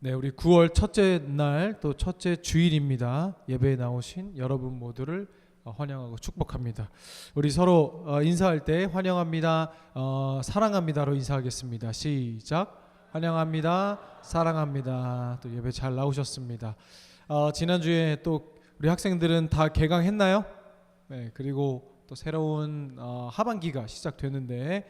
네, 우리 9월 첫째 날 또 첫째 주일입니다. 예배에 나오신 여러분 모두를 환영하고 축복합니다. 우리 서로 인사할 때 환영합니다, 사랑합니다로 인사하겠습니다. 시작. 환영합니다, 사랑합니다. 또 예배 잘 나오셨습니다. 지난주에 또 우리 학생들은 다 개강했나요? 네, 그리고 또 새로운 하반기가 시작되는데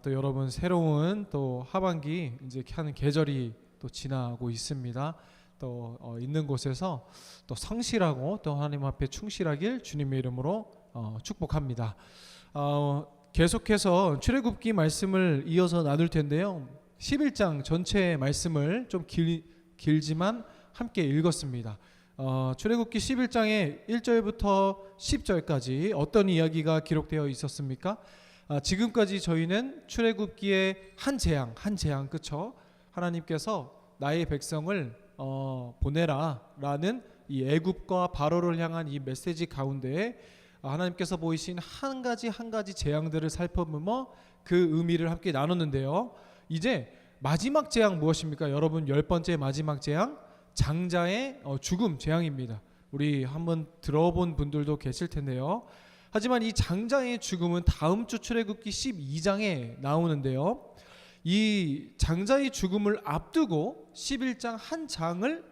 또 여러분 새로운 또 하반기 이제 하는 계절이 또 지나고 있습니다. 또 있는 곳에서 또 성실하고 또 하나님 앞에 충실하길 주님의 이름으로 축복합니다. 계속해서 출애굽기 말씀을 이어서 나눌 텐데요. 11장 전체 말씀을 좀 길지만 함께 읽었습니다. 출애굽기 11장의 1절부터 10절까지 어떤 이야기가 기록되어 있었습니까? 지금까지 저희는 출애굽기의 한 재앙 그쵸? 하나님께서 나의 백성을 보내라 라는 이 애굽과 바로를 향한 이 메시지 가운데 하나님께서 보이신 한 가지 재앙들을 살펴보며 그 의미를 함께 나눴는데요. 이제 마지막 재앙 무엇입니까? 여러분 10번째 마지막 재앙, 장자의 죽음 재앙입니다. 우리 한번 들어본 분들도 계실 텐데요. 하지만 이 장자의 죽음은 다음 주 출애굽기 12장에 나오는데요. 이 장자의 죽음을 앞두고 11장 한 장을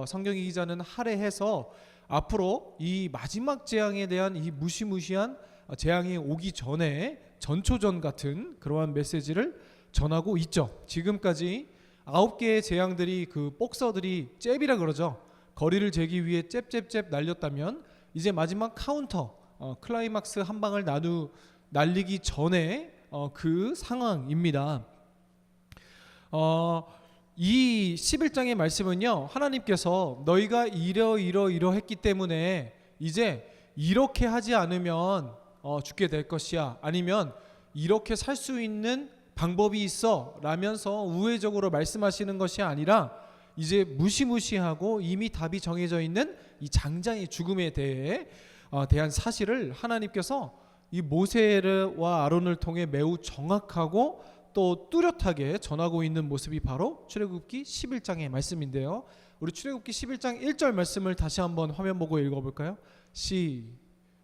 성경의 기자는 할애해서 앞으로 이 마지막 재앙에 대한 이 무시무시한 재앙이 오기 전에 전초전 같은 그러한 메시지를 전하고 있죠. 지금까지 9개의 재앙들이 그 복서들이 잽이라 그러죠. 거리를 재기 위해 잽 날렸다면 이제 마지막 카운터 클라이막스 한 방을 날리기 전에 그 상황입니다. 이 11장의 말씀은요, 하나님께서 너희가 이러했기 때문에 이제 이렇게 하지 않으면 죽게 될 것이야, 아니면 이렇게 살 수 있는 방법이 있어 라면서 우회적으로 말씀하시는 것이 아니라 이제 무시무시하고 이미 답이 정해져 있는 이 장자의 죽음에 대한 사실을 하나님께서 이 모세와 아론을 통해 매우 정확하고 또 뚜렷하게 전하고 있는 모습이 바로 출애굽기 11장의 말씀인데요. 우리 출애굽기 11장 1절 말씀을 다시 한번 화면 보고 읽어볼까요?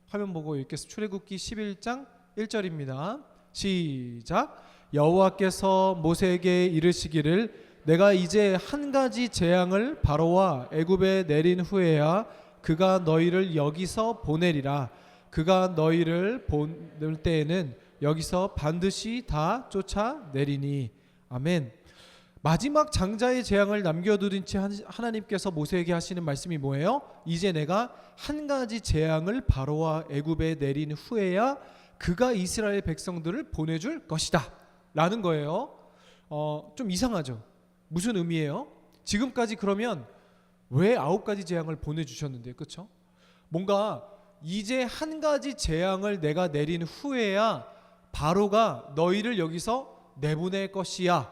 화면 보고 읽겠습니다. 출애굽기 11장 1절입니다. 시작. 여호와께서 모세에게 이르시기를 내가 이제 한 가지 재앙을 바로와 애굽에 내린 후에야 그가 너희를 여기서 보내리라. 그가 너희를 보낼 때에는 여기서 반드시 다 쫓아내리니. 아멘. 마지막 장자의 재앙을 남겨두린 채 하나님께서 모세에게 하시는 말씀이 뭐예요? 이제 내가 한 가지 재앙을 바로와 애굽에 내린 후에야 그가 이스라엘 백성들을 보내줄 것이다 라는 거예요. 좀 이상하죠? 무슨 의미예요? 지금까지 그러면 왜 9가지 재앙을 보내주셨는데, 그렇죠? 뭔가 이제 한 가지 재앙을 내가 내린 후에야 바로가 너희를 여기서 내보낼 것이야.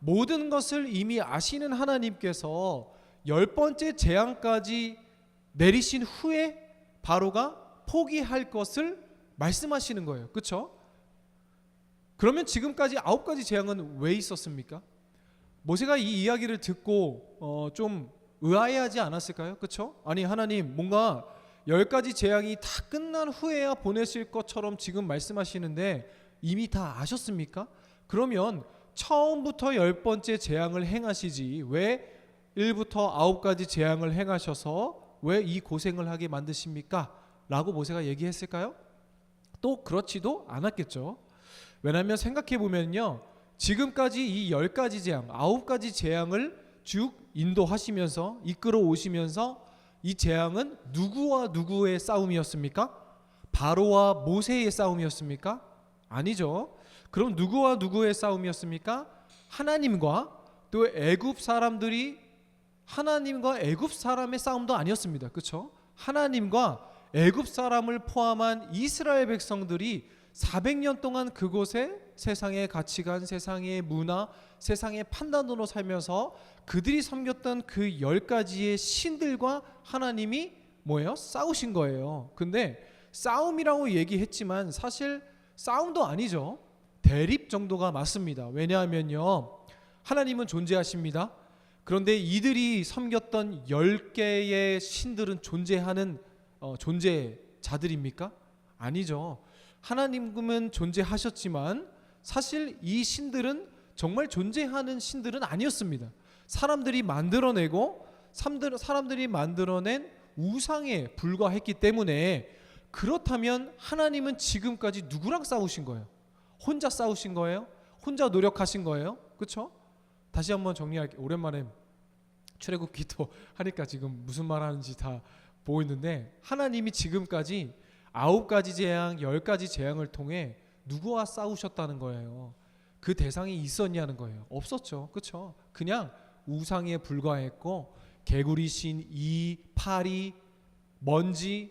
모든 것을 이미 아시는 하나님께서 10번째 재앙까지 내리신 후에 바로가 포기할 것을 말씀하시는 거예요. 그렇죠? 그러면 지금까지 9가지 재앙은 왜 있었습니까? 모세가 이 이야기를 듣고 좀 의아해하지 않았을까요? 그렇죠? 아니 하나님, 뭔가 10가지 재앙이 다 끝난 후에야 보내실 것처럼 지금 말씀하시는데 이미 다 아셨습니까? 그러면 처음부터 10번째 재앙을 행하시지 왜 1부터 9가지 재앙을 행하셔서 왜 이 고생을 하게 만드십니까? 라고 모세가 얘기했을까요? 또 그렇지도 않았겠죠. 왜냐하면 생각해보면요, 지금까지 이 10가지 재앙, 9가지 재앙을 쭉 인도하시면서 이끌어 오시면서 이 재앙은 누구와 누구의 싸움이었습니까? 바로와 모세의 싸움이었습니까? 아니죠. 그럼 누구와 누구의 싸움이었습니까? 하나님과 또 애굽 사람들이, 하나님과 애굽 사람의 싸움도 아니었습니다. 그렇죠? 하나님과 애굽 사람을 포함한 이스라엘 백성들이 400년 동안 그곳에 세상의 가치관, 세상의 문화, 세상의 판단으로 살면서 그들이 섬겼던 그 10가지의 신들과 하나님이 뭐예요? 싸우신 거예요. 근데 싸움이라고 얘기했지만 사실 싸움도 아니죠. 대립 정도가 맞습니다. 왜냐하면요, 하나님은 존재하십니다. 그런데 이들이 섬겼던 10개의 신들은 존재하는 존재자들입니까? 아니죠. 하나님은 존재하셨지만 사실 이 신들은 정말 존재하는 신들은 아니었습니다. 사람들이 만들어내고 사람들이 만들어낸 우상에 불과했기 때문에, 그렇다면 하나님은 지금까지 누구랑 싸우신 거예요? 혼자 싸우신 거예요? 혼자 노력하신 거예요? 그렇죠? 다시 한번 정리할게요. 오랜만에 출애굽 기도 하니까 지금 무슨 말 하는지 다 보고 있는데, 하나님이 지금까지 9가지 재앙, 10가지 재앙을 통해 누구와 싸우셨다는 거예요? 그 대상이 있었냐는 거예요. 없었죠. 그렇죠? 그냥 우상에 불과했고, 개구리신, 이, 파리, 먼지,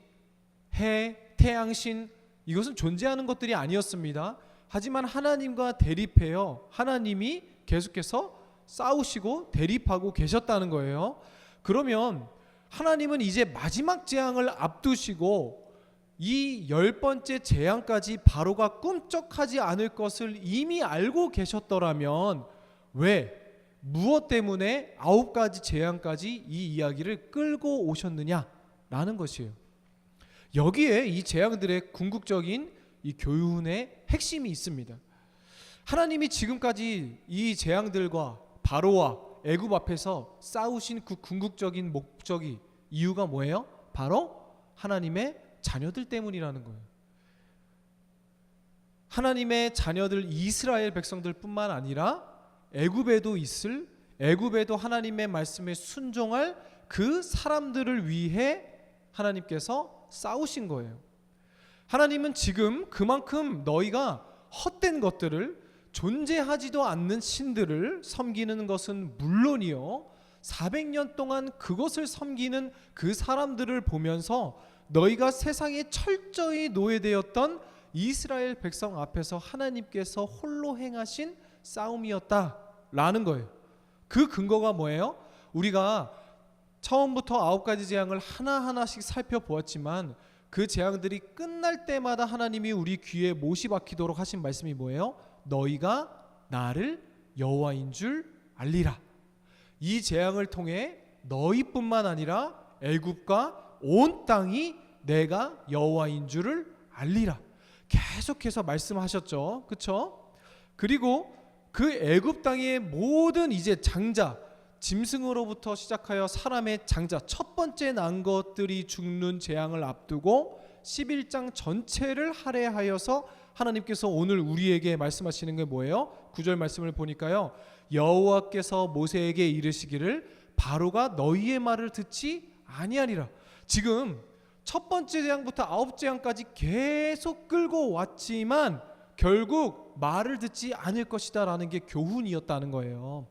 해, 태양신, 이것은 존재하는 것들이 아니었습니다. 하지만 하나님과 대립해요. 하나님이 계속해서 싸우시고 대립하고 계셨다는 거예요. 그러면 하나님은 이제 마지막 재앙을 앞두시고 이 10번째 재앙까지 바로가 꿈쩍하지 않을 것을 이미 알고 계셨더라면 왜, 무엇 때문에 9가지 재앙까지 이 이야기를 끌고 오셨느냐라는 것이에요. 여기에 이 재앙들의 궁극적인 이 교훈의 핵심이 있습니다. 하나님이 지금까지 이 재앙들과 바로와 애굽 앞에서 싸우신 그 궁극적인 목적이, 이유가 뭐예요? 바로 하나님의 자녀들 때문이라는 거예요. 하나님의 자녀들 이스라엘 백성들 뿐만 아니라 애굽에도 있을, 애굽에도 하나님의 말씀에 순종할 그 사람들을 위해 하나님께서 싸우신 거예요. 하나님은 지금 그만큼 너희가 헛된 것들을, 존재하지도 않는 신들을 섬기는 것은 물론이요, 400년 동안 그것을 섬기는 그 사람들을 보면서 너희가 세상에 철저히 노예되었던 이스라엘 백성 앞에서 하나님께서 홀로 행하신 싸움이었다라는 거예요. 그 근거가 뭐예요? 우리가 처음부터 9가지 재앙을 하나하나씩 살펴보았지만 그 재앙들이 끝날 때마다 하나님이 우리 귀에 못이 박히도록 하신 말씀이 뭐예요? 너희가 나를 여호와인 줄 알리라. 이 재앙을 통해 너희뿐만 아니라 애굽과 온 땅이 내가 여호와인 줄을 알리라. 계속해서 말씀하셨죠. 그렇죠? 그리고 그 애굽 땅의 모든 이제 장자, 짐승으로부터 시작하여 사람의 장자, 첫 번째 난 것들이 죽는 재앙을 앞두고 11장 전체를 할애하여서 하나님께서 오늘 우리에게 말씀하시는 게 뭐예요? 9절 말씀을 보니까요, 여호와께서 모세에게 이르시기를 바로가 너희의 말을 듣지 아니하리라. 지금 첫 번째 재앙부터 9 재앙까지 계속 끌고 왔지만 결국 말을 듣지 않을 것이다 라는 게 교훈이었다는 거예요.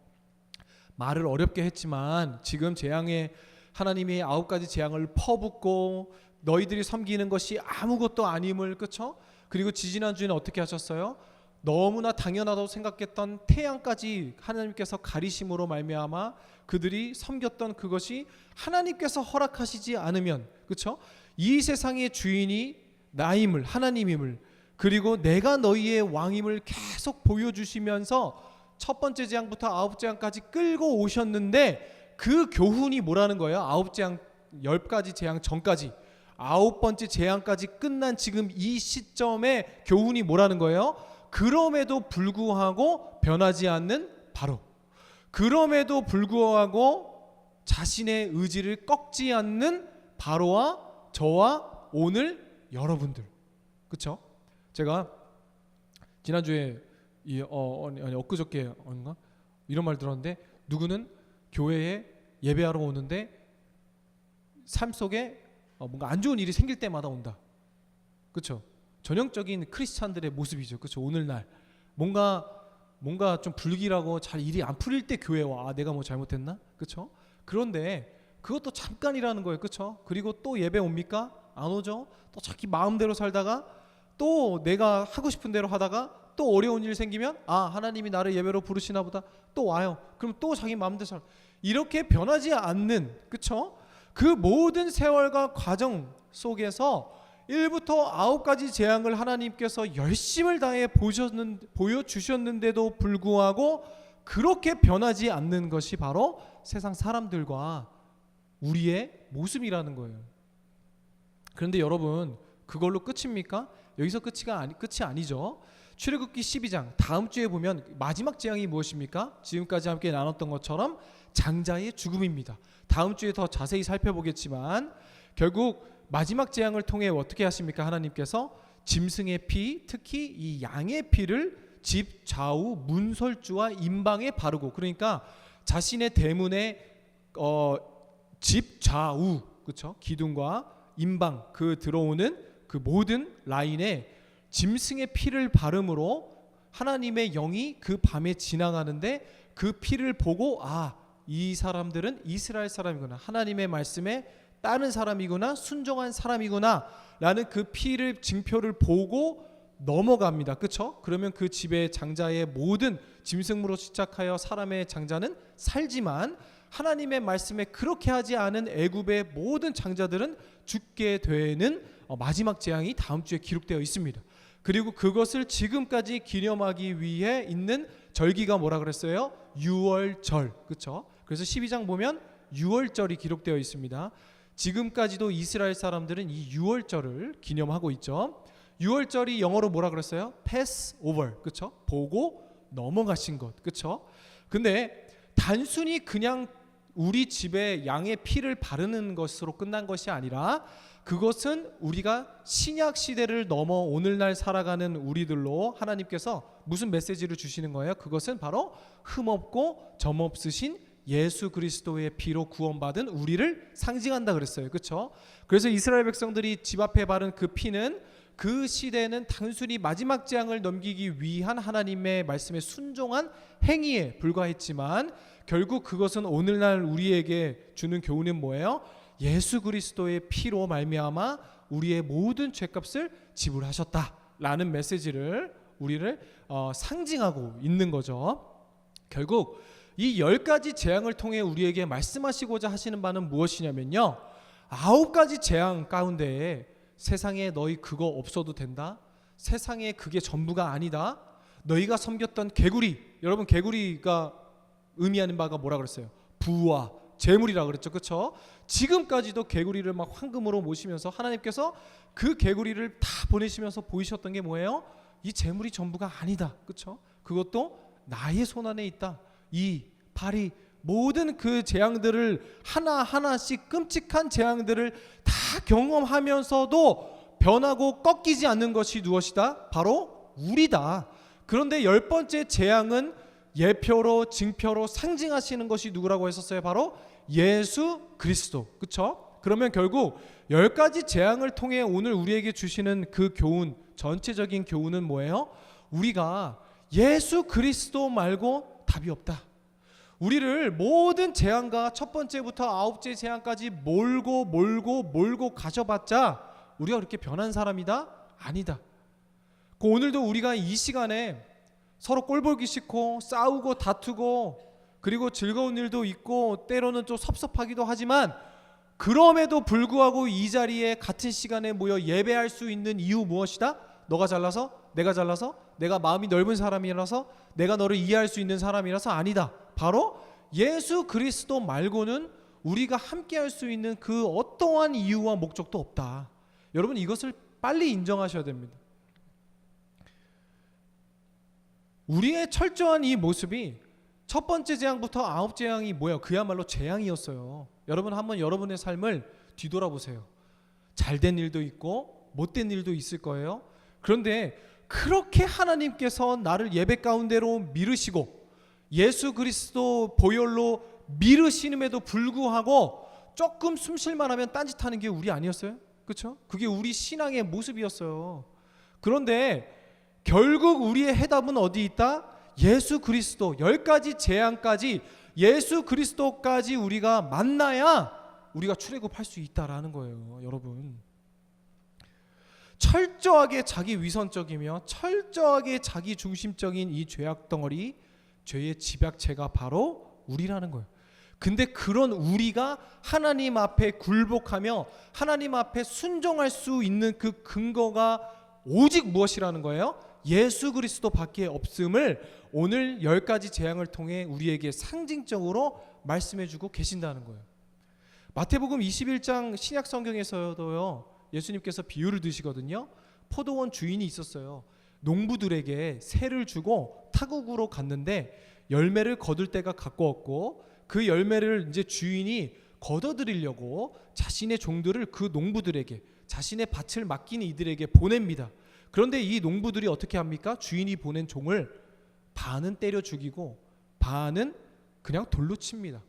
말을 어렵게 했지만 지금 재앙에 하나님이 9가지 재앙을 퍼붓고 너희들이 섬기는 것이 아무것도 아님을, 그렇죠? 그리고 지지난주에는 어떻게 하셨어요? 너무나 당연하다고 생각했던 태양까지 하나님께서 가리심으로 말미암아 그들이 섬겼던 그것이 하나님께서 허락하시지 않으면, 그렇죠? 이 세상의 주인이 나임을, 하나님임을, 그리고 내가 너희의 왕임을 계속 보여주시면서 첫 번째 재앙부터 9 재앙까지 끌고 오셨는데 그 교훈이 뭐라는 거예요? 9 재앙, 10가지 재앙 전까지 9번째 재앙까지 끝난 지금 이 시점의 교훈이 뭐라는 거예요? 그럼에도 불구하고 변하지 않는 바로, 그럼에도 불구하고 자신의 의지를 꺾지 않는 바로와 저와 오늘 여러분들, 그렇죠? 제가 지난주에 엊그저께 이런 말 들었는데, 누구는 교회에 예배하러 오는데 삶 속에 뭔가 안 좋은 일이 생길 때마다 온다. 그렇죠? 전형적인 크리스찬들의 모습이죠. 그렇죠? 오늘날 뭔가 좀 불길하고 잘 일이 안 풀릴 때 교회 와. 아, 내가 뭐 잘못했나? 그렇죠? 그런데 그것도 잠깐이라는 거예요. 그렇죠? 그리고 또 예배 옵니까? 안 오죠? 또 자기 마음대로 살다가 또 내가 하고 싶은 대로 하다가 또 어려운 일 생기면 아, 하나님이 나를 예배로 부르시나 보다. 또 와요. 그럼 또 자기 마음대로 살. 이렇게 변하지 않는, 그렇죠? 그 모든 세월과 과정 속에서 1부터 9가지 재앙을 하나님께서 열심을 다해 보여주셨는데도 불구하고 그렇게 변하지 않는 것이 바로 세상 사람들과 우리의 모습이라는 거예요. 그런데 여러분, 그걸로 끝입니까? 여기서 끝이 아니죠. 출애굽기 12장 다음 주에 보면 마지막 재앙이 무엇입니까? 지금까지 함께 나눴던 것처럼 장자의 죽음입니다. 다음 주에 더 자세히 살펴보겠지만 결국 마지막 재앙을 통해 어떻게 하십니까? 하나님께서 짐승의 피, 특히 이 양의 피를 집 좌우 문설주와 임방에 바르고, 그러니까 자신의 대문에 집 좌우, 그렇죠? 기둥과 임방, 그 들어오는 그 모든 라인에 짐승의 피를 바름으로 하나님의 영이 그 밤에 지나가는데 그 피를 보고 이 사람들은 이스라엘 사람이구나, 하나님의 말씀에 따른 사람이구나, 순종한 사람이구나 라는 그 피를 징표를 보고 넘어갑니다. 그렇죠? 그러면 그 집의 장자의 모든 짐승으로 시작하여 사람의 장자는 살지만 하나님의 말씀에 그렇게 하지 않은 애굽의 모든 장자들은 죽게 되는 마지막 재앙이 다음 주에 기록되어 있습니다. 그리고 그것을 지금까지 기념하기 위해 있는 절기가 뭐라 그랬어요? 유월절. 그렇죠? 그래서 12장 보면 유월절이 기록되어 있습니다. 지금까지도 이스라엘 사람들은 이 유월절을 기념하고 있죠. 유월절이 영어로 뭐라 그랬어요? Passover. 그렇죠? 보고 넘어가신 것. 그렇죠? 근데 단순히 그냥 우리 집에 양의 피를 바르는 것으로 끝난 것이 아니라 그것은 우리가 신약 시대를 넘어 오늘날 살아가는 우리들로 하나님께서 무슨 메시지를 주시는 거예요? 그것은 바로 흠없고 점없으신 예수 그리스도의 피로 구원받은 우리를 상징한다 그랬어요. 그렇죠? 그래서 이스라엘 백성들이 집 앞에 바른 그 피는 그 시대는 단순히 마지막 재앙을 넘기기 위한 하나님의 말씀에 순종한 행위에 불과했지만 결국 그것은 오늘날 우리에게 주는 교훈은 뭐예요? 예수 그리스도의 피로 말미암아 우리의 모든 죄값을 지불하셨다라는 메시지를 우리를 상징하고 있는 거죠. 결국 이 10가지 재앙을 통해 우리에게 말씀하시고자 하시는 바는 무엇이냐면요, 9가지 재앙 가운데에 세상에 너희 그거 없어도 된다, 세상에 그게 전부가 아니다, 너희가 섬겼던 개구리, 여러분 개구리가 의미하는 바가 뭐라 그랬어요? 부와 재물이라 그랬죠. 그렇죠? 지금까지도 개구리를 막 황금으로 모시면서 하나님께서 그 개구리를 다 보내시면서 보이셨던 게 뭐예요? 이 재물이 전부가 아니다. 그렇죠? 그것도 나의 손 안에 있다. 이 발이 모든 그 재앙들을 하나하나씩 끔찍한 재앙들을 다 경험하면서도 변하고 꺾이지 않는 것이 무엇이다? 바로 우리다. 그런데 10번째 재앙은 예표로 징표로 상징하시는 것이 누구라고 했었어요? 바로 예수 그리스도. 그렇죠? 그러면 결국 10가지 재앙을 통해 오늘 우리에게 주시는 그 교훈, 전체적인 교훈은 뭐예요? 우리가 예수 그리스도 말고 답이 없다. 우리를 모든 재앙과 첫 번째부터 9째 재앙까지 몰고 가져봤자 우리가 그렇게 변한 사람이다? 아니다. 오늘도 우리가 이 시간에 서로 꼴보기 싫고 싸우고 다투고 그리고 즐거운 일도 있고 때로는 좀 섭섭하기도 하지만 그럼에도 불구하고 이 자리에 같은 시간에 모여 예배할 수 있는 이유 무엇이다? 너가 잘나서? 내가 잘나서? 내가 마음이 넓은 사람이라서? 내가 너를 이해할 수 있는 사람이라서? 아니다. 바로 예수 그리스도 말고는 우리가 함께 할 수 있는 그 어떠한 이유와 목적도 없다. 여러분 이것을 빨리 인정하셔야 됩니다. 우리의 철저한 이 모습이 첫 번째 재앙부터 9 재앙이 뭐예요? 그야말로 재앙이었어요. 여러분 한번 여러분의 삶을 뒤돌아보세요. 잘된 일도 있고 못된 일도 있을 거예요. 그런데 그렇게 하나님께서 나를 예배 가운데로 미르시고 예수 그리스도 보혈로 미르시는에도 불구하고 조금 숨쉴만 하면 딴짓하는 게 우리 아니었어요? 그렇죠? 그게 우리 신앙의 모습이었어요. 그런데 결국 우리의 해답은 어디 있다? 예수 그리스도 10가지 재앙까지 예수 그리스도까지 우리가 만나야 우리가 출애굽할 수 있다라는 거예요. 여러분 철저하게 자기 위선적이며 철저하게 자기 중심적인 이 죄악 덩어리, 죄의 집약체가 바로 우리라는 거예요. 근데 그런 우리가 하나님 앞에 굴복하며 하나님 앞에 순종할 수 있는 그 근거가 오직 무엇이라는 거예요? 예수 그리스도밖에 없음을 오늘 10가지 재앙을 통해 우리에게 상징적으로 말씀해주고 계신다는 거예요. 마태복음 21장 신약 성경에서도요, 예수님께서 비유를 드시거든요. 포도원 주인이 있었어요. 농부들에게 세를 주고 타국으로 갔는데 열매를 거둘 때가 가까웠고, 그 열매를 이제 주인이 걷어들이려고 자신의 종들을 그 농부들에게, 자신의 밭을 맡긴 이들에게 보냅니다. 그런데 이 농부들이 어떻게 합니까? 주인이 보낸 종을 반은 때려 죽이고 반은 그냥 돌로 칩니다.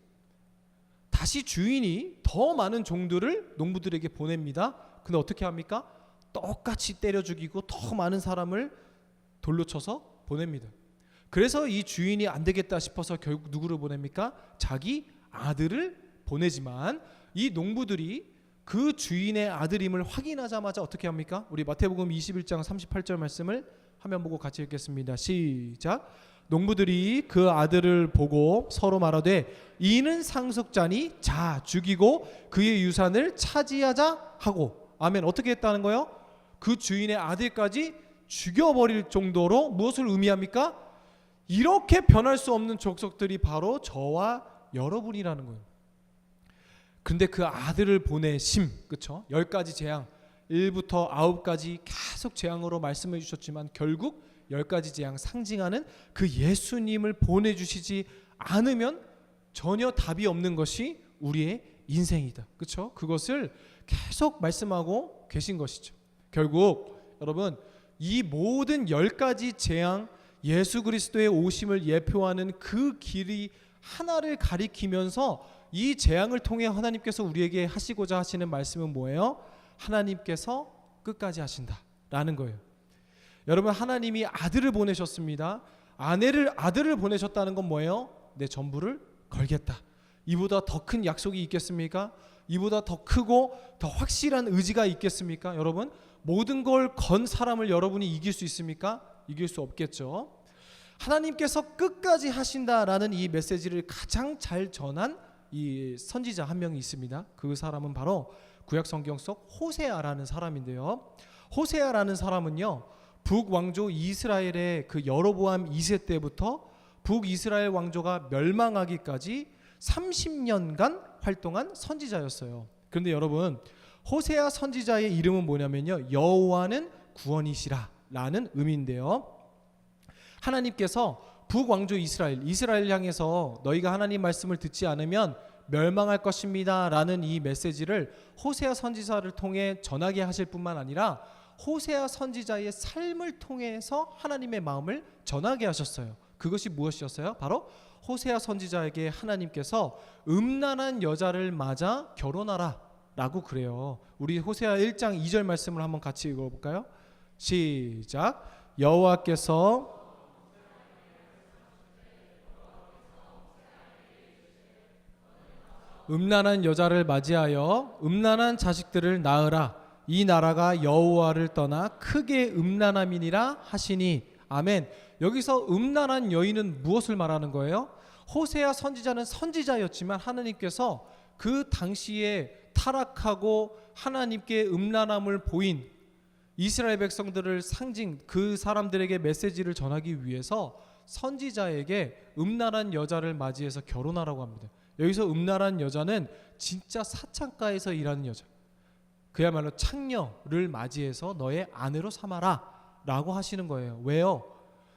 다시 주인이 더 많은 종들을 농부들에게 보냅니다. 근데 어떻게 합니까? 똑같이 때려 죽이고 더 많은 사람을 돌로 쳐서 보냅니다. 그래서 이 주인이 안 되겠다 싶어서 결국 누구를 보냅니까? 자기 아들을 보내지만 이 농부들이 그 주인의 아들임을 확인하자마자 어떻게 합니까? 우리 마태복음 21장 38절 말씀을 화면 보고 같이 읽겠습니다. 시작. 농부들이 그 아들을 보고 서로 말하되 이는 상속자니 자 죽이고 그의 유산을 차지하자 하고. 아멘. 어떻게 했다는 거예요? 그 주인의 아들까지 죽여버릴 정도로 무엇을 의미합니까? 이렇게 변할 수 없는 족속들이 바로 저와 여러분이라는 거예요. 근데 그 아들을 보내심, 그렇죠? 10가지 재앙, 1부터 9까지 계속 재앙으로 말씀해 주셨지만 결국 10가지 재앙 상징하는 그 예수님을 보내주시지 않으면 전혀 답이 없는 것이 우리의 인생이다. 그렇죠? 그것을 계속 말씀하고 계신 것이죠. 결국 여러분, 이 모든 10가지 재앙, 예수 그리스도의 오심을 예표하는 그 길이 하나를 가리키면서 이 재앙을 통해 하나님께서 우리에게 하시고자 하시는 말씀은 뭐예요? 하나님께서 끝까지 하신다라는 거예요. 여러분, 하나님이 아들을 보내셨습니다. 아들을 보내셨다는 건 뭐예요? 내 전부를 걸겠다. 이보다 더 큰 약속이 있겠습니까? 이보다 더 크고 더 확실한 의지가 있겠습니까? 여러분, 모든 걸 건 사람을 여러분이 이길 수 있습니까? 이길 수 없겠죠. 하나님께서 끝까지 하신다라는 이 메시지를 가장 잘 전한 이 선지자 한 명이 있습니다. 그 사람은 바로 구약 성경 속 호세아라는 사람인데요. 호세아라는 사람은요, 북왕조 이스라엘의 그 여로보암 2세 때부터 북이스라엘 왕조가 멸망하기까지 30년간 활동한 선지자였어요. 그런데 여러분, 호세아 선지자의 이름은 뭐냐면요, 여호와는 구원이시라라는 의미인데요. 하나님께서 북왕조 이스라엘 향해서 너희가 하나님 말씀을 듣지 않으면 멸망할 것입니다 라는 이 메시지를 호세아 선지자를 통해 전하게 하실 뿐만 아니라 호세아 선지자의 삶을 통해서 하나님의 마음을 전하게 하셨어요. 그것이 무엇이었어요? 바로 호세아 선지자에게 하나님께서 음란한 여자를 맞아 결혼하라 라고 그래요. 우리 호세아 1장 2절 말씀을 한번 같이 읽어볼까요? 시작. 여호와께서 음란한 여자를 맞이하여 음란한 자식들을 낳으라. 이 나라가 여호와를 떠나 크게 음란함이니라 하시니. 아멘. 여기서 음란한 여인은 무엇을 말하는 거예요? 호세아 선지자는 선지자였지만 하나님께서 그 당시에 타락하고 하나님께 음란함을 보인 이스라엘 백성들을 상징, 그 사람들에게 메시지를 전하기 위해서 선지자에게 음란한 여자를 맞이해서 결혼하라고 합니다. 여기서 음란한 여자는 진짜 사창가에서 일하는 여자, 그야말로 창녀를 맞이해서 너의 아내로 삼아라 라고 하시는 거예요. 왜요?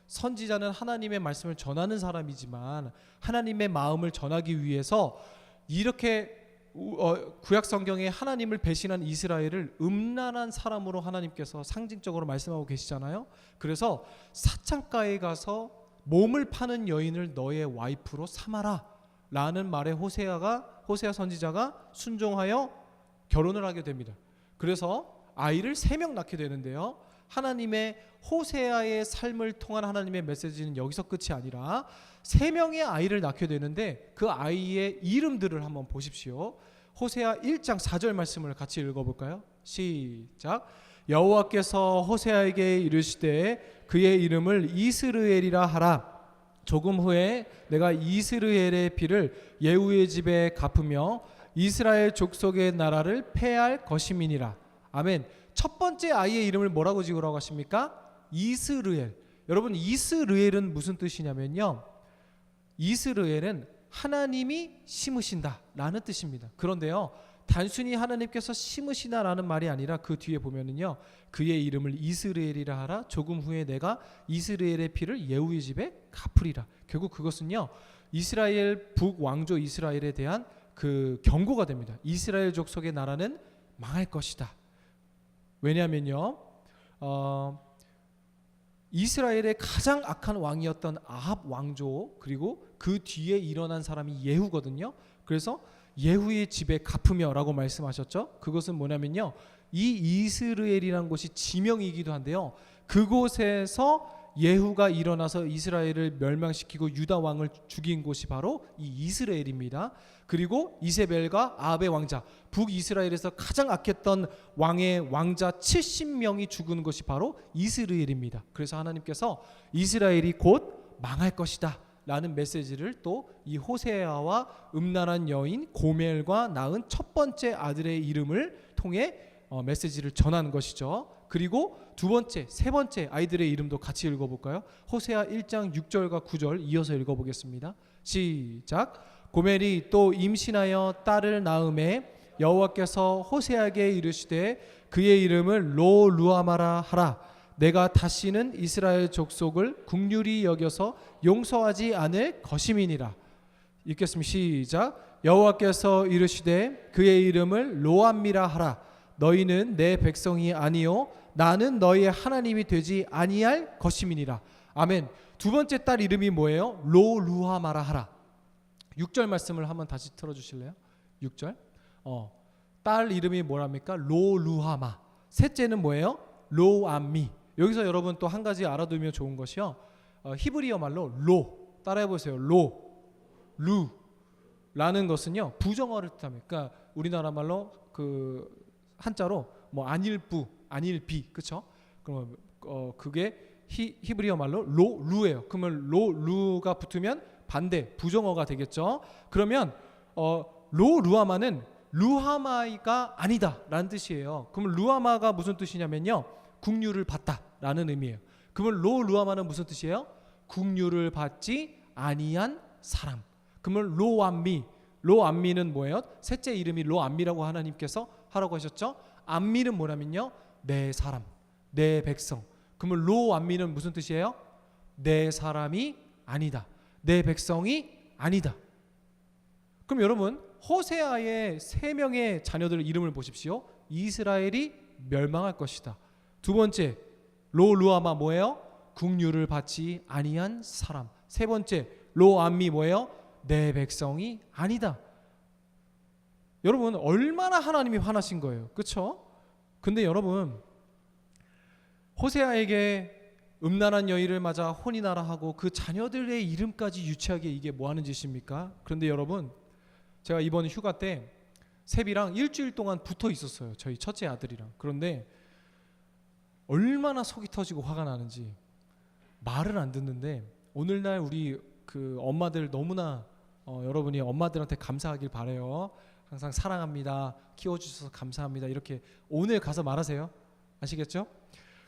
선지자는 하나님의 말씀을 전하는 사람이지만 하나님의 마음을 전하기 위해서 이렇게 구약 성경에 하나님을 배신한 이스라엘을 음란한 사람으로 하나님께서 상징적으로 말씀하고 계시잖아요. 그래서 사창가에 가서 몸을 파는 여인을 너의 와이프로 삼아라 라는 말에 호세아 선지자가 순종하여 결혼을 하게 됩니다. 그래서 아이를 3명 낳게 되는데요. 하나님의 호세아의 삶을 통한 하나님의 메시지는 여기서 끝이 아니라 3명의 아이를 낳게 되는데 그 아이의 이름들을 한번 보십시오. 호세아 1장 4절 말씀을 같이 읽어볼까요? 시작. 여호와께서 호세아에게 이르시되 그의 이름을 이스르엘이라 하라. 조금 후에 내가 이스르엘의 피를 예후의 집에 갚으며 이스라엘 족속의 나라를 패할 것임이니라. 아멘. 첫 번째 아이의 이름을 뭐라고 지으라고 하십니까? 이스르엘. 여러분 이스르엘은 무슨 뜻이냐면요. 이스라엘은 하나님이 심으신다 라는 뜻입니다. 그런데요, 단순히 하나님께서 심으시다라는 말이 아니라 그 뒤에 보면은요, 그의 이름을 이스라엘이라 하라. 조금 후에 내가 이스라엘의 피를 예후의 집에 갚으리라. 결국 그것은요, 이스라엘 북왕조 이스라엘에 대한 그 경고가 됩니다. 이스라엘 족속의 나라는 망할 것이다. 왜냐하면요, 이스라엘의 가장 악한 왕이었던 아합 왕조, 그리고 그 뒤에 일어난 사람이 예후거든요. 그래서 예후의 집에 갚으며 라고 말씀하셨죠. 그것은 뭐냐면요, 이 이스라엘이라는 곳이 지명이기도 한데요, 그곳에서 예후가 일어나서 이스라엘을 멸망시키고 유다 왕을 죽인 곳이 바로 이 이스라엘입니다. 그리고 이세벨과 아합의 왕자, 북이스라엘에서 가장 악했던 왕의 왕자 70명이 죽은 것이 바로 이스라엘입니다. 그래서 하나님께서 이스라엘이 곧 망할 것이다 라는 메시지를 또 이 호세아와 음란한 여인 고멜과 낳은 첫 번째 아들의 이름을 통해 메시지를 전하는 것이죠. 그리고 두 번째, 세 번째 아이들의 이름도 같이 읽어볼까요? 호세아 1장 6절과 9절 이어서 읽어보겠습니다. 시작. 고멜이 또 임신하여 딸을 낳음에 여호와께서 호세아에게 이르시되 그의 이름을 로루아마라 하라. 내가 다시는 이스라엘 족속을 긍휼히 여겨서 용서하지 않을 것임이니라. 읽겠습니다. 시작. 여호와께서 이르시되 그의 이름을 로암미라 하라. 너희는 내 백성이 아니요 나는 너희의 하나님이 되지 아니할 것임이니라. 아멘. 두 번째 딸 이름이 뭐예요? 로루하마라 하라. 6절 말씀을 한번 다시 틀어주실래요? 6절. 딸 이름이 뭐랍니까? 로루하마. 셋째는 뭐예요? 로암미. 여기서 여러분 또 한 가지 알아두면 좋은 것이요, 히브리어 말로 로, 따라해보세요. 루 라는 것은요 부정어를 뜻합니다. 그러니까 우리나라 말로 그 한자로 뭐 안일부, 안일비, 그렇죠? 그럼 그게 히브리어 말로 루예요. 그러면 루가 붙으면 반대 부정어가 되겠죠. 그러면 루하마는 루하마이가 아니다라는 뜻이에요. 그러면 루하마가 무슨 뜻이냐면요, 긍휼을 받다라는 의미예요. 그러면 루하마는 무슨 뜻이에요? 긍휼을 받지 아니한 사람. 그러면 로암미는 뭐예요? 셋째 이름이 로암미라고 하나님께서 하라고 하셨죠. 암미는 뭐냐면요, 내 사람, 내 백성. 그러면 로암미는 무슨 뜻이에요? 내 사람이 아니다, 내 백성이 아니다. 그럼 여러분 호세아의 세 명의 자녀들 이름을 보십시오. 이스라엘이 멸망할 것이다. 두 번째 로루아마 뭐예요? 긍휼을 받지 아니한 사람. 세 번째 로암미 뭐예요? 내 백성이 아니다. 여러분 얼마나 하나님이 화나신 거예요, 그렇죠? 근데 여러분 호세아에게 음란한 여인을 맞아 혼인하라 하고 그 자녀들의 이름까지 유치하게, 이게 뭐 하는 짓입니까? 그런데 여러분 제가 이번 휴가 때 세비랑 일주일 동안 붙어 있었어요, 저희 첫째 아들이랑. 그런데 얼마나 속이 터지고 화가 나는지 말을 안 듣는데, 오늘날 우리 그 엄마들 너무나 여러분이 엄마들한테 감사하길 바래요. 항상 사랑합니다, 키워주셔서 감사합니다, 이렇게 오늘 가서 말하세요. 아시겠죠?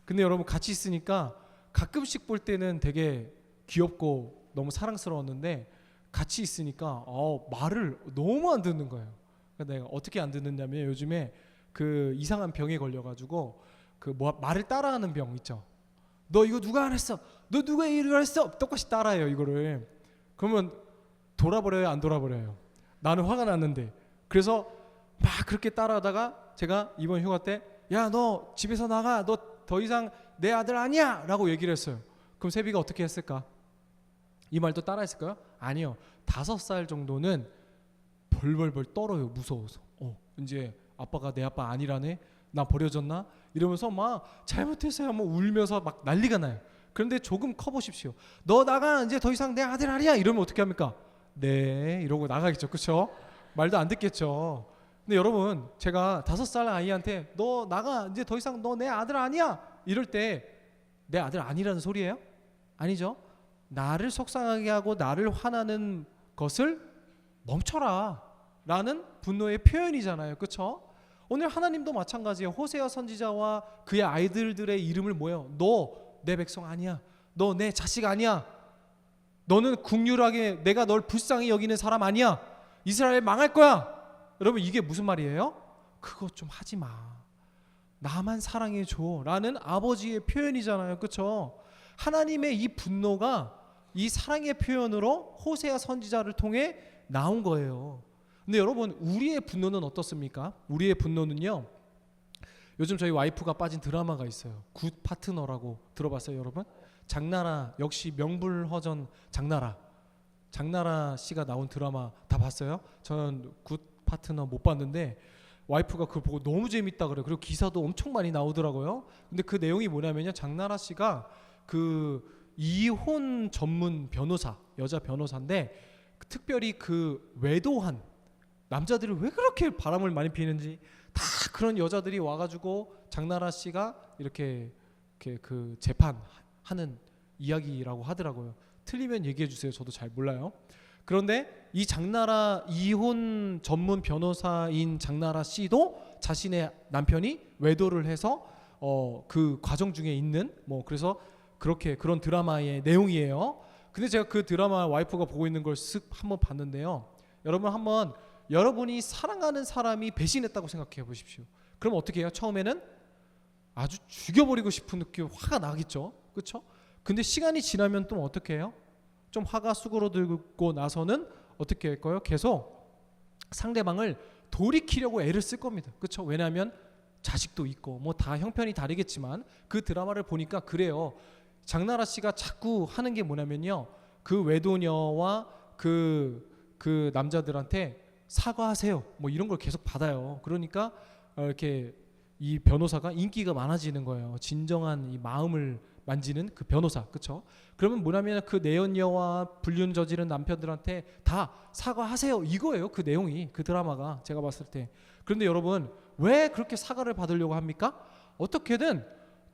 근데 여러분 같이 있으니까 가끔씩 볼 때는 되게 귀엽고 너무 사랑스러웠는데 같이 있으니까 말을 너무 안 듣는 거예요. 그러니까 내가 어떻게 안 듣느냐면 요즘에 그 이상한 병에 걸려가지고 그 말을 따라하는 병 있죠. 너 이거 누가 안 했어? 너 누가 이걸 했어? 똑같이 따라해요 이거를. 그러면 돌아버려요, 안 돌아버려요? 나는 화가 났는데. 그래서 막 그렇게 따라하다가 제가 이번 휴가 때 야 너 집에서 나가, 너 더 이상 내 아들 아니야 라고 얘기를 했어요. 그럼 세비가 어떻게 했을까? 이 말도 따라했을까요? 아니요. 5살 정도는 벌벌벌 떨어요, 무서워서. 이제 아빠가 내 아빠 아니라네, 나 버려졌나, 이러면서 막 잘못했어요 뭐 울면서 막 난리가 나요. 그런데 조금 커보십시오. 너 나가, 이제 더 이상 내 아들 아니야, 이러면 어떻게 합니까? 네 이러고 나가겠죠, 그렇죠? 말도 안 듣겠죠. 근데 여러분 제가 5살 아이한테 너 나가, 이제 더 이상 너 내 아들 아니야, 이럴 때 내 아들 아니라는 소리예요? 아니죠. 나를 속상하게 하고 나를 화나는 것을 멈춰라 라는 분노의 표현이잖아요, 그렇죠? 오늘 하나님도 마찬가지예요. 호세아 선지자와 그의 아이들의 이름을 뭐예요? 너 내 백성 아니야, 너 내 자식 아니야. 너는 국률하게 내가 널 불쌍히 여기는 사람 아니야. 이스라엘 망할 거야. 여러분 이게 무슨 말이에요? 그거 좀 하지 마. 나만 사랑해 줘 라는 아버지의 표현이잖아요. 그렇죠? 하나님의 이 분노가 이 사랑의 표현으로 호세아 선지자를 통해 나온 거예요. 근데 여러분 우리의 분노는 어떻습니까? 우리의 분노는요, 요즘 저희 와이프가 빠진 드라마가 있어요. 굿 파트너라고 들어봤어요 여러분? 장나라, 역시 명불허전 장나라 씨가 나온 드라마 다 봤어요? 저는 굿 파트너 못 봤는데 와이프가 그걸 보고 너무 재밌다 그래요. 그리고 기사도 엄청 많이 나오더라고요. 근데 그 내용이 뭐냐면요, 장나라 씨가 그 이혼 전문 변호사, 여자 변호사인데 특별히 그 외도한 남자들이 왜 그렇게 바람을 많이 피는지 다 그런 여자들이 와가지고 장나라 씨가 이렇게 그 재판하는 이야기라고 하더라고요. 틀리면 얘기해 주세요. 저도 잘 몰라요. 그런데 이 장나라 이혼 전문 변호사인 장나라 씨도 자신의 남편이 외도를 해서 그 과정 중에 있는 뭐 그래서 그렇게 그런 드라마의 내용이에요. 근데 제가 그 드라마 와이프가 보고 있는 걸 쓱 한번 봤는데요. 여러분 한번 여러분이 사랑하는 사람이 배신했다고 생각해 보십시오. 그럼 어떻게 해요? 처음에는 아주 죽여버리고 싶은 느낌, 화가 나겠죠. 그렇죠? 근데 시간이 지나면 또 어떻게 해요? 좀 화가 수그러들고 나서는 어떻게 할 거예요? 계속 상대방을 돌이키려고 애를 쓸 겁니다. 그렇죠? 왜냐하면 자식도 있고 뭐 다 형편이 다르겠지만 그 드라마를 보니까 그래요. 장나라 씨가 자꾸 하는 게 뭐냐면요, 그 외도녀와 그 남자들한테 사과하세요 뭐 이런 걸 계속 받아요. 그러니까 이렇게 이 변호사가 인기가 많아지는 거예요. 진정한 이 마음을 만지는 그 변호사, 그렇죠? 그러면 뭐냐면 그 내연녀와 불륜 저지른 남편들한테 다 사과하세요 이거예요. 그 내용이, 그 드라마가 제가 봤을 때. 그런데 여러분 왜 그렇게 사과를 받으려고 합니까? 어떻게든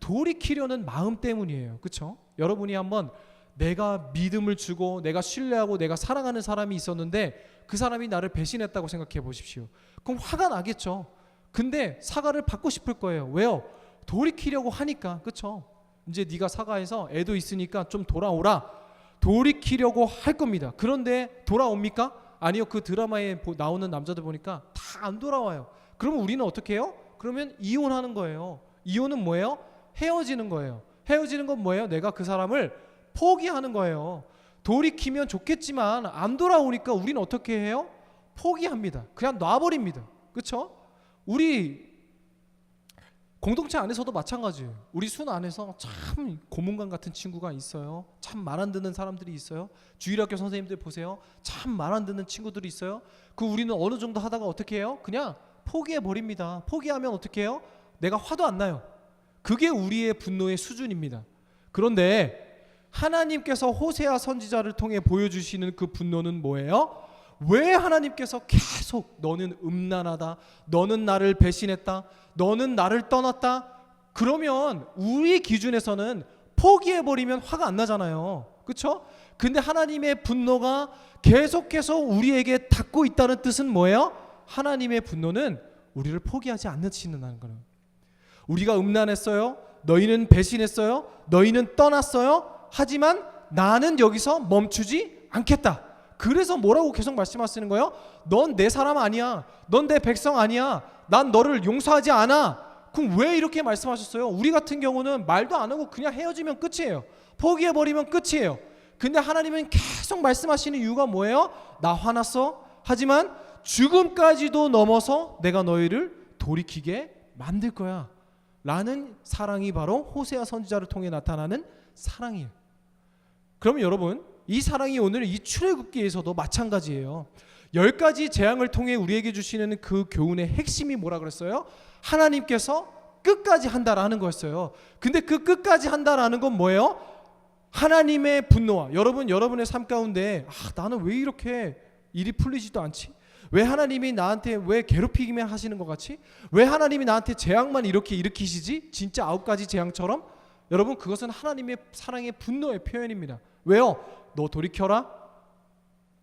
돌이키려는 마음 때문이에요. 그렇죠? 여러분이 한번 내가 믿음을 주고 내가 신뢰하고 내가 사랑하는 사람이 있었는데 그 사람이 나를 배신했다고 생각해 보십시오. 그럼 화가 나겠죠. 근데 사과를 받고 싶을 거예요. 왜요? 돌이키려고 하니까. 그렇죠? 이제 네가 사과해서 애도 있으니까 좀 돌아오라. 돌이키려고 할 겁니다. 그런데 돌아옵니까? 아니요. 그 드라마에 나오는 남자들 보니까 다 안 돌아와요. 그러면 우리는 어떻게 해요? 그러면 이혼하는 거예요. 이혼은 뭐예요? 헤어지는 거예요. 헤어지는 건 뭐예요? 내가 그 사람을 포기하는 거예요. 돌이키면 좋겠지만 안 돌아오니까 우리는 어떻게 해요? 포기합니다. 그냥 놔버립니다. 그렇죠? 우리 공동체 안에서도 마찬가지예요. 우리 순 안에서 참 고문관 같은 친구가 있어요. 참 말 안 듣는 사람들이 있어요. 주일학교 선생님들 보세요. 참 말 안 듣는 친구들이 있어요. 그 우리는 어느 정도 하다가 어떻게 해요? 그냥 포기해 버립니다. 포기하면 어떻게 해요? 내가 화도 안 나요. 그게 우리의 분노의 수준입니다. 그런데 하나님께서 호세아 선지자를 통해 보여주시는 그 분노는 뭐예요? 왜 하나님께서 계속 너는 음란하다, 너는 나를 배신했다, 너는 나를 떠났다, 그러면 우리 기준에서는 포기해버리면 화가 안 나잖아요. 그렇죠? 근데 하나님의 분노가 계속해서 우리에게 닿고 있다는 뜻은 뭐예요? 하나님의 분노는 우리를 포기하지 않는다는 거예요. 우리가 음란했어요. 너희는 배신했어요. 너희는 떠났어요. 하지만 나는 여기서 멈추지 않겠다. 그래서 뭐라고 계속 말씀하시는 거예요? 넌 내 사람 아니야. 넌 내 백성 아니야. 난 너를 용서하지 않아. 그럼 왜 이렇게 말씀하셨어요? 우리 같은 경우는 말도 안 하고 그냥 헤어지면 끝이에요. 포기해버리면 끝이에요. 근데 하나님은 계속 말씀하시는 이유가 뭐예요? 나 화났어. 하지만 죽음까지도 넘어서 내가 너희를 돌이키게 만들 거야 라는 사랑이 바로 호세아 선지자를 통해 나타나는 사랑이에요. 그러면 여러분 이 사랑이 오늘 이 출애굽기에서도 마찬가지예요. 10가지 재앙을 통해 우리에게 주시는 그 교훈의 핵심이 뭐라 그랬어요? 하나님께서 끝까지 한다라는 거였어요. 근데 그 끝까지 한다라는 건 뭐예요? 하나님의 분노와 여러분의 삶 가운데 나는 왜 이렇게 일이 풀리지도 않지? 왜 하나님이 나한테 왜 괴롭히기만 하시는 것 같이? 왜 하나님이 나한테 재앙만 이렇게 일으키시지? 진짜 9가지 재앙처럼? 여러분 그것은 하나님의 사랑의 분노의 표현입니다. 왜요? 너 돌이켜라.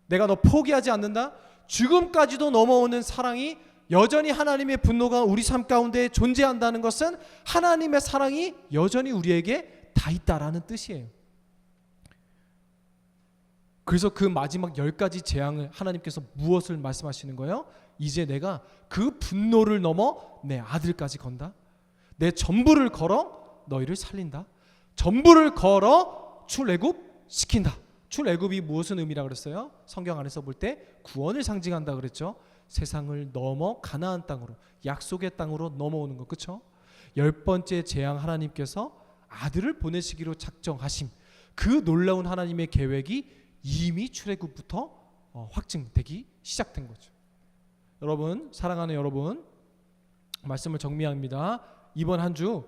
내가 너 포기하지 않는다. 죽음까지도 넘어오는 사랑이 여전히 하나님의 분노가 우리 삶 가운데 존재한다는 것은 하나님의 사랑이 여전히 우리에게 다 있다라는 뜻이에요. 그래서 그 마지막 10가지 재앙을 하나님께서 무엇을 말씀하시는 거예요? 이제 내가 그 분노를 넘어 내 아들까지 건다. 내 전부를 걸어 너희를 살린다. 전부를 걸어 출애굽 시킨다. 출애굽이 무엇은 의미라 그랬어요? 성경 안에서 볼 때 구원을 상징한다 그랬죠. 세상을 넘어 가나안 땅으로, 약속의 땅으로 넘어오는 거, 그렇죠? 10번째 재앙, 하나님께서 아들을 보내시기로 작정하심. 그 놀라운 하나님의 계획이 이미 출애굽부터 확증되기 시작된 거죠. 여러분, 사랑하는 여러분, 말씀을 정리합니다. 이번 한 주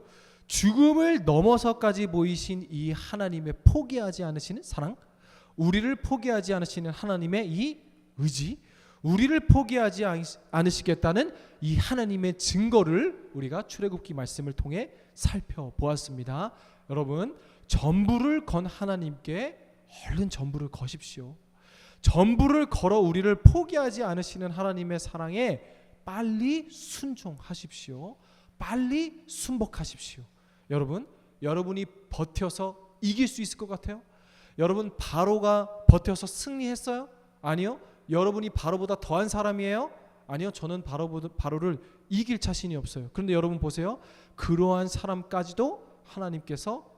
죽음을 넘어서까지 보이신 이 하나님의 포기하지 않으시는 사랑, 우리를 포기하지 않으시는 하나님의 이 의지, 우리를 포기하지 않으시겠다는 이 하나님의 증거를 우리가 출애굽기 말씀을 통해 살펴보았습니다. 여러분, 전부를 건 하나님께 얼른 전부를 거십시오. 전부를 걸어 우리를 포기하지 않으시는 하나님의 사랑에 빨리 순종하십시오. 빨리 순복하십시오. 여러분, 여러분이 버텨서 이길 수 있을 것 같아요? 여러분, 바로가 버텨서 승리했어요? 아니요. 여러분이 바로보다 더한 사람이에요? 아니요. 저는 바로를 이길 자신이 없어요. 그런데 여러분 보세요. 그러한 사람까지도 하나님께서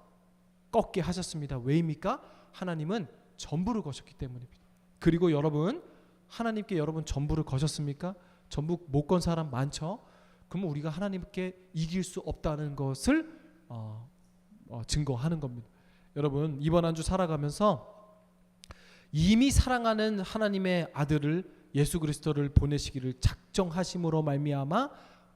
꺾게 하셨습니다. 왜입니까? 하나님은 전부를 거셨기 때문입니다. 그리고 여러분, 하나님께 여러분 전부를 거셨습니까? 전부 못 건 사람 많죠? 그러면 우리가 하나님께 이길 수 없다는 것을 증거하는 겁니다. 여러분, 이번 한 주 살아가면서 이미 사랑하는 하나님의 아들을, 예수 그리스도를 보내시기를 작정하심으로 말미암아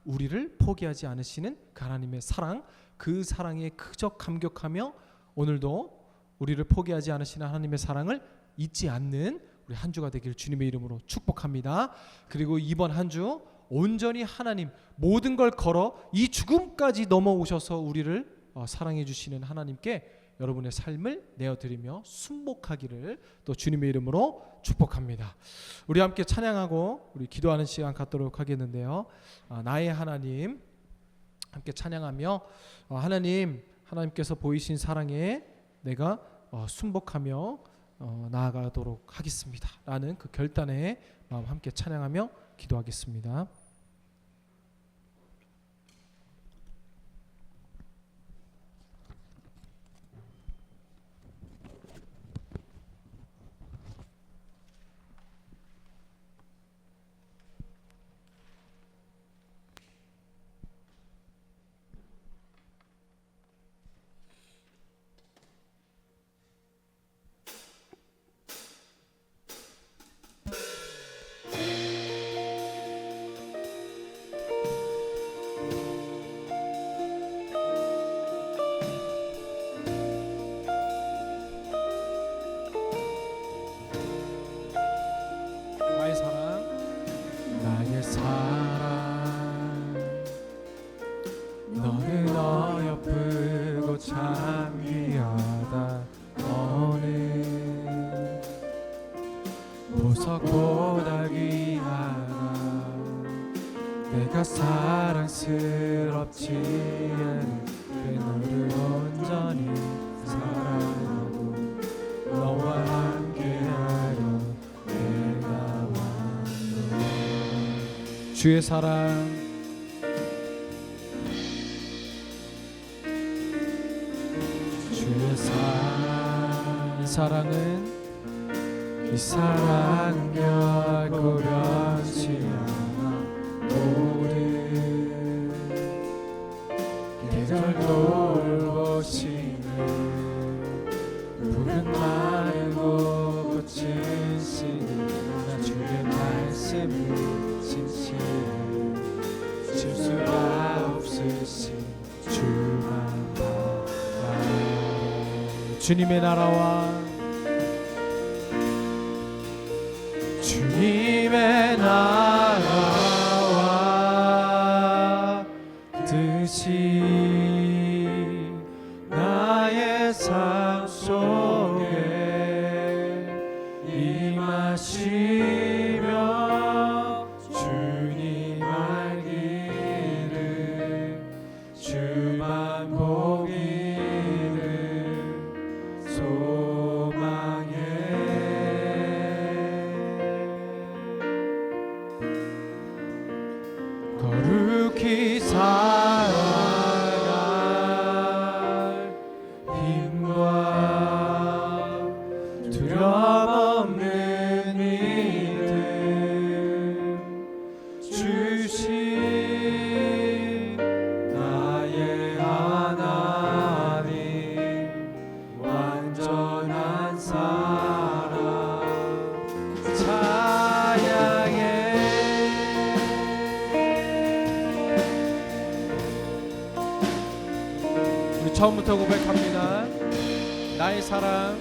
우리를 포기하지 않으시는 그 하나님의 사랑, 그 사랑에 그저 감격하며 오늘도 우리를 포기하지 않으시는 하나님의 사랑을 잊지 않는 우리 한 주가 되길 주님의 이름으로 축복합니다. 그리고 이번 한 주 온전히 하나님, 모든 걸 걸어 이 죽음까지 넘어오셔서 우리를 사랑해 주시는 하나님께 여러분의 삶을 내어드리며 순복하기를 또 주님의 이름으로 축복합니다. 우리 함께 찬양하고 우리 기도하는 시간 갖도록 하겠는데요. 나의 하나님, 함께 찬양하며 하나님께서 보이신 사랑에 내가 순복하며 나아가도록 하겠습니다 라는 그 결단의 마음 함께 찬양하며 기도하겠습니다. 나의 사랑, 너는 어여쁘고 참 귀하다. 너는 보석보다 귀하다. 내가 사랑스럽지 않게 너를 온전히 사랑하고 너와 함께하려 주의 사랑, 주의 사랑, 이 사랑은 결코 변치 않아. 모든 계절 돌보시는 푸른 마르고 꽃은 씨는 나 주의 말씀을 실수가 없으신 주만 바라네. 주님의 나라와 주님의 나라와 뜻이 나의 삶 속에 임하시며 주님 알기를 주만 보기를 거룩히 살아갈 힘과 두려움 없는 믿음 주신 나의 하나님 완전한 사랑 찬양해. 우리 처음부터 고백합니다. 나의 사랑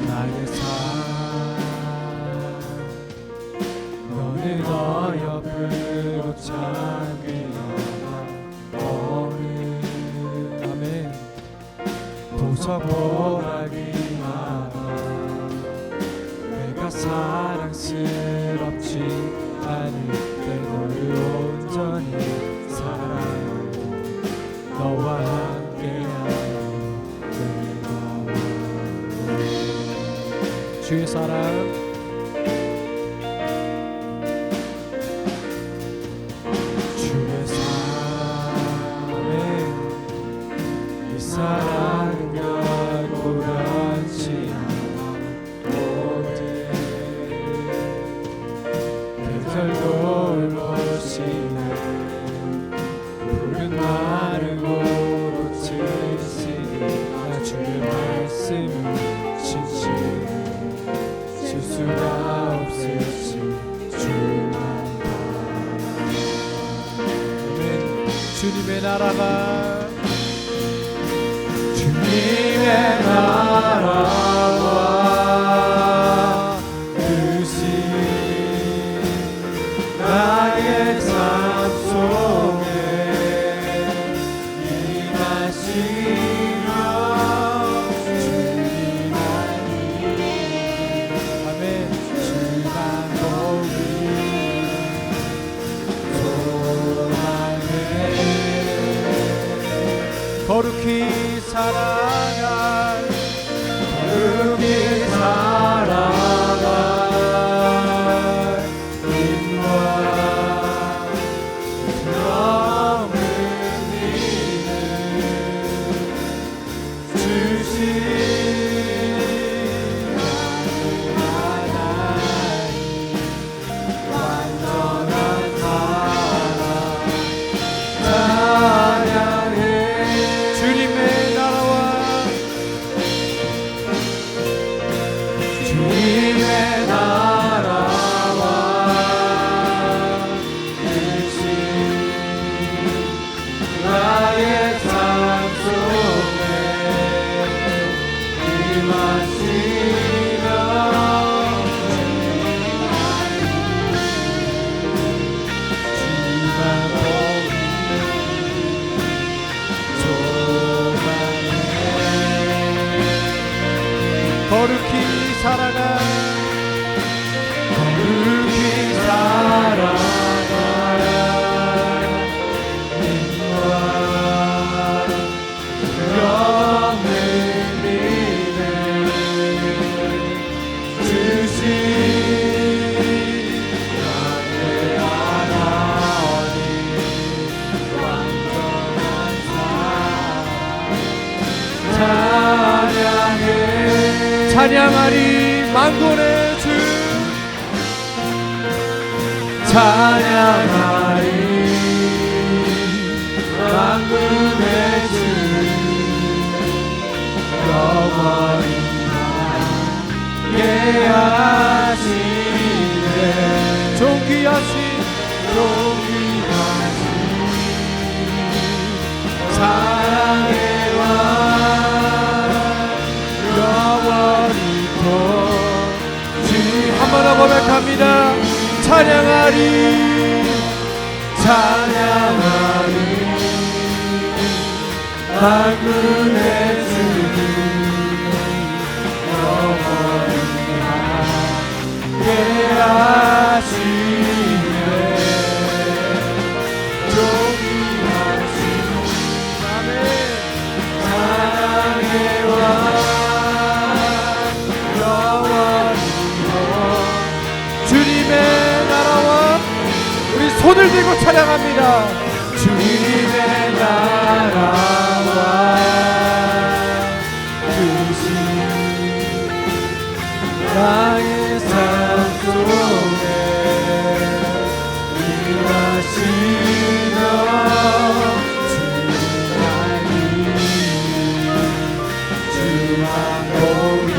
나의 사랑 너는 너 옆으로 잠기어라 어느 아멘 보석보라기마다 내가 사랑스럽지 않을 때 너를 온전히 사랑하고 너와 함께하는 주의 사랑 주의 사랑에 이 사랑은 결코 변치 않아 모든 계절 돌보시네 푸른 마르고 고치시니 나 주의 말씀을 진실히 실수가 없으신 주만 주님의 나라가 주님의 나라와 뜻이 나의 삶 속에 임하시며 주님 안이 아멘 주만 보기 소망해 거룩히 살아갈 거룩히 살아갈 힘과 없는 믿음 주신 하나님 완전한 사랑 찬양해 주님의 나라와 주님의 나라와 뜻이 나의 삶 속에 임하시며 주만 보기 거룩히 살아가 거룩히 살아가 힘과 없는 믿음 주신 나의 하나님 완전한 사랑 찬양해 찬양하리 만군의 주 찬양하리 만군의 주 영원히 예하시네 존귀하신 사랑의 왕 영원히 주님 한번 더 고백합니다. 찬양하리 찬양하리 만군의 주 영원히 함께하시네 존귀하신 아멘 사랑의 왕 영원히 손을 들고 찬양합니다. 주님의 나라와 뜻이 나의 삶 속에 일하시며 주님 왕복이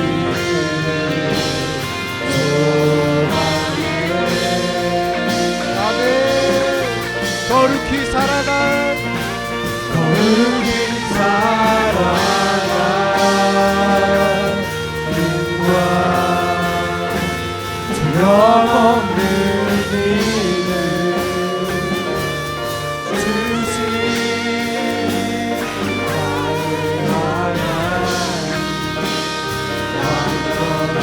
거룩히 살아가 님과 두려움없는 믿음 주신 나의 하나님 완전한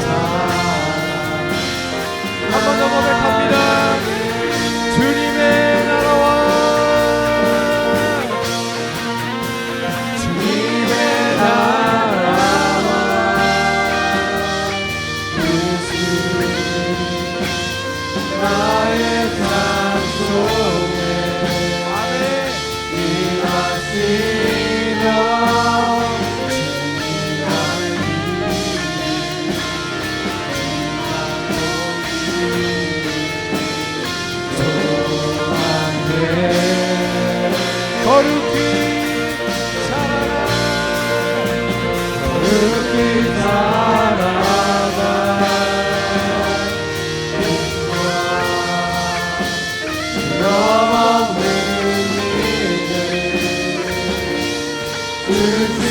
사랑 한번 더 고백합니다. 주님의 나라와 주님의 나라와 뜻이 나의 삶 속에 일하시며 거룩히 살아가 거룩히 살아가 두려움없는 믿음 주신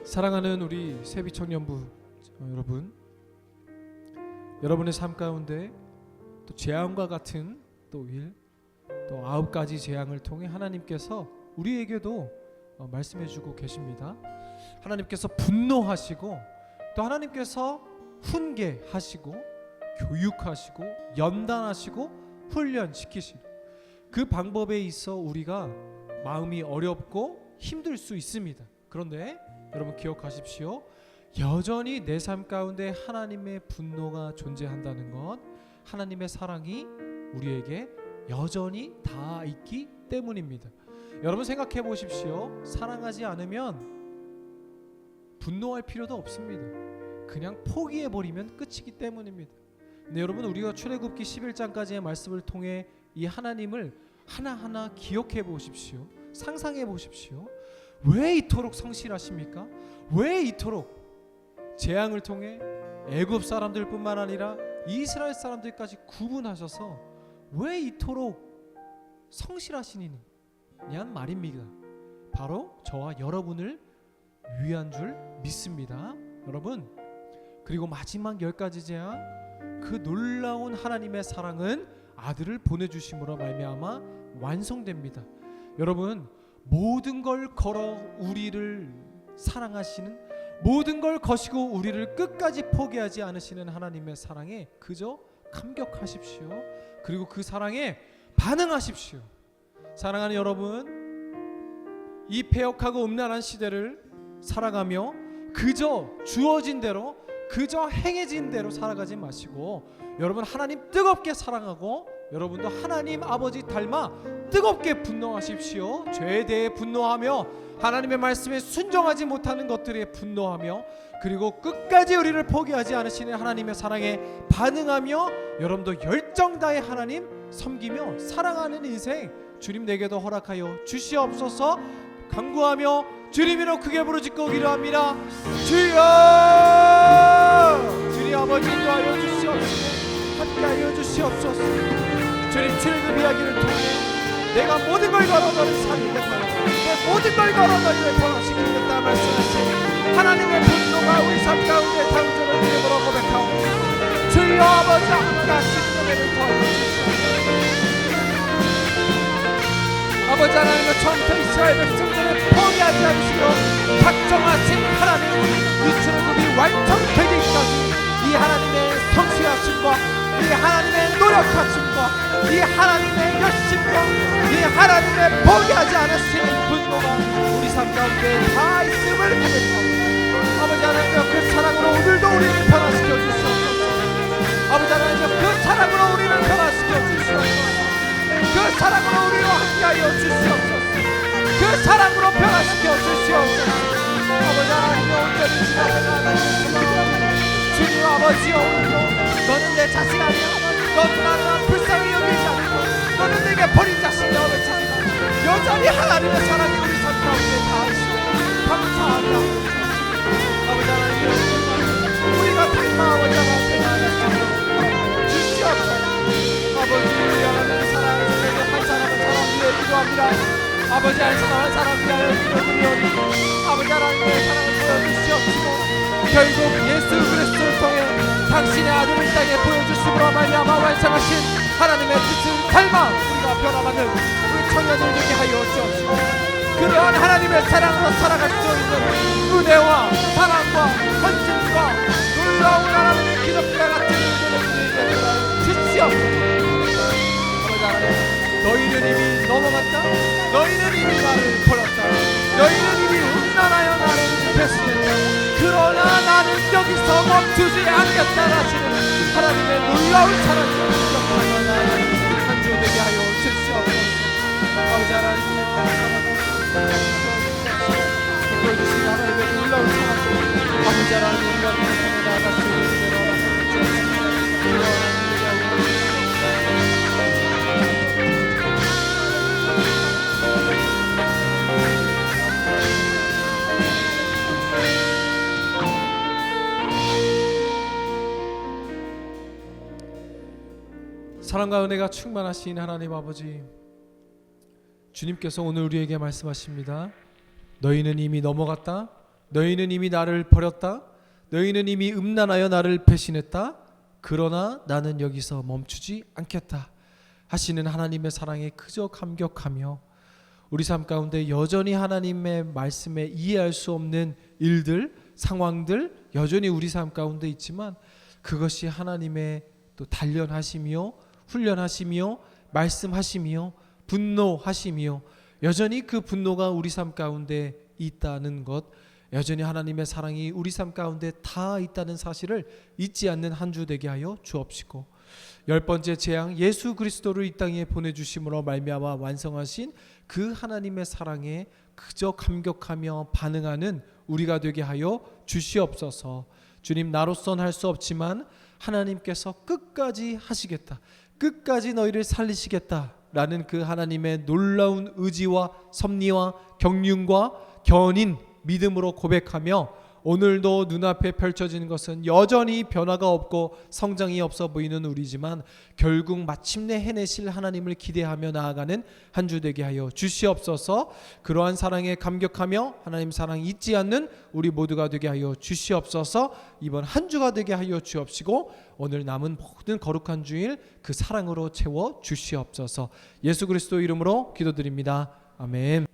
사랑하는 우리 세비 청년부 여러분, 여러분의 삶 가운데 또 재앙과 같은 또 일, 또 9가지 재앙을 통해 하나님께서 우리에게도 말씀해주고 계십니다. 하나님께서 분노하시고 또 하나님께서 훈계하시고 교육하시고 연단하시고 훈련시키시고 그 방법에 있어 우리가 마음이 어렵고 힘들 수 있습니다. 그런데 여러분 기억하십시오. 여전히 내 삶 가운데 하나님의 분노가 존재한다는 것, 하나님의 사랑이 우리에게 여전히 닿아 있기 때문입니다. 여러분 생각해 보십시오. 사랑하지 않으면 분노할 필요도 없습니다. 그냥 포기해 버리면 끝이기 때문입니다. 근데 여러분 우리가 출애굽기 11장까지의 말씀을 통해 이 하나님을 하나하나 기억해 보십시오. 상상해 보십시오. 왜 이토록 성실하십니까? 왜 이토록 재앙을 통해 애굽 사람들뿐만 아니라 이스라엘 사람들까지 구분하셔서 왜 이토록 성실하시느냐는 말입니다. 바로 저와 여러분을 위한 줄 믿습니다. 여러분, 그리고 마지막 10가지 재앙, 그 놀라운 하나님의 사랑은 아들을 보내주심으로 말미암아 완성됩니다. 여러분, 모든 걸 걸어 우리를 사랑하시는, 모든 걸 거시고 우리를 끝까지 포기하지 않으시는 하나님의 사랑에 그저 감격하십시오. 그리고 그 사랑에 반응하십시오. 사랑하는 여러분, 이 패역하고 음란한 시대를 살아가며 그저 주어진 대로, 그저 행해진 대로 살아가지 마시고 여러분 하나님 뜨겁게 사랑하고 여러분도 하나님 아버지 닮아 뜨겁게 분노하십시오. 죄에 대해 분노하며 하나님의 말씀에 순종하지 못하는 것들에 분노하며 그리고 끝까지 우리를 포기하지 않으시는 하나님의 사랑에 반응하며 여러분도 열정 다해 하나님 섬기며 사랑하는 인생 주님 내게도 허락하여 주시옵소서. 간구하며 주님 이름 크게 부르짖고 기도합니다. 주여, 주님 아버지 인도하여 주시옵소서. 함께하여 주시옵소서. 주님 출애굽 이야기를 통해 내가 모든 걸 걸어 너를 살리겠다, 내 모든 걸 걸어 너희를 변화시키겠다 말씀하신 하나님의 분노가 우리 삶 가운데 당존을 이름으로 고백하옵니다. 주여 아버지 하나같이 은혜를 더하여 주시옵소서. 아버지 하나님의 처음부터 이스라엘 백성들을 포기하지 않으시고 작정하신 하나님, 이 출애굽이 완성되기까지 이 하나님의 성 하나님의 포기하지 않으시는 분노가 우리 삶 가운데 다 있음을 고백하고 아버지 하나님 그 사랑으로 오늘도 우리를 변화시켜 주시옵소서. 아버지 하나님 그 사랑으로 우리를 변화시켜 주시옵소서. 그 사랑으로 우리와 함께하여 주시옵소서. 그 사랑으로 변화시켜 주시옵소서. 아버지 하나님 온전히 지나가는 주님 아버지여 오늘도 너는 내 자식 아니야. 너는 나를 불쌍히 여기지 않고 너는 내게 버린 자식이라고 외치지만 여전히 하나님의 사랑이 우리 삶 가운데 닿으시고 감사합니다. 아버지 하나님 우리가 닮아 아버지 하나님 나아가시고 주시옵소서. 아버지 우리 하나님의 사랑을 주에게 한 사람은 사람 위에 기도합니다. 아버지 한 사람은 사람 위하여 기도드리오니 아버지 하나님의 사랑을 보여주시옵시고 결국 예수 그리스도를 통해 당신의 아들을 땅에 보여주심으로 말미암아 완성하신 하나님의 뜻을 닮아 우리가 변화받는 우리 청년들 되게 하여 주옵시고 그러한 하나님의 사랑으로 살아갈 수 있는 은혜와 사랑과 헌신과 놀라운 하나님의 기적과 같은 은혜를 우리에게 주시옵소서. 아버지 하나님 너희는 이미 넘어갔다. 너희는 이미 나를 버렸다. 너희는 이미 음란하여 나를 배신했다. 그러나 나는 여기서 멈추지 않겠다 하시는 하나님의 놀라운 사랑을 기억하며 나아가는 한 주 되게 하여 주시옵소서. 아버지 하나님 보여주신 하나님의 놀라운 사랑을 아버지 하나님 우리가 통해 나아갈 수 있는 은혜로 주옵소서. 사랑과 은혜가 충만하신 하나님 아버지 주님께서 오늘 우리에게 말씀하십니다. 너희는 이미 넘어갔다. 너희는 이미 나를 버렸다. 너희는 이미 음란하여 나를 배신했다. 그러나 나는 여기서 멈추지 않겠다 하시는 하나님의 사랑에 그저 감격하며 우리 삶 가운데 여전히 하나님의 말씀에 이해할 수 없는 일들, 상황들 여전히 우리 삶 가운데 있지만 그것이 하나님의 또 단련하시며 훈련하시며 말씀하시며 분노하시며 여전히 그 분노가 우리 삶 가운데 있다는 것 여전히 하나님의 사랑이 우리 삶 가운데 다 있다는 사실을 잊지 않는 한 주 되게 하여 주옵시고 열 번째 재앙 예수 그리스도를 이 땅에 보내주심으로 말미암아 완성하신 그 하나님의 사랑에 그저 감격하며 반응하는 우리가 되게 하여 주시옵소서. 주님 나로선 할 수 없지만 하나님께서 끝까지 하시겠다. 끝까지 너희를 살리시겠다라는 그 하나님의 놀라운 의지와 섭리와 경륜과 견인 믿음으로 고백하며 오늘도 눈앞에 펼쳐지는 것은 여전히 변화가 없고 성장이 없어 보이는 우리지만 결국 마침내 해내실 하나님을 기대하며 나아가는 한 주 되게 하여 주시옵소서. 그러한 사랑에 감격하며 하나님 사랑 잊지 않는 우리 모두가 되게 하여 주시옵소서. 이번 한 주가 되게 하여 주옵시고 오늘 남은 모든 거룩한 주일 그 사랑으로 채워 주시옵소서. 예수 그리스도 이름으로 기도드립니다. 아멘.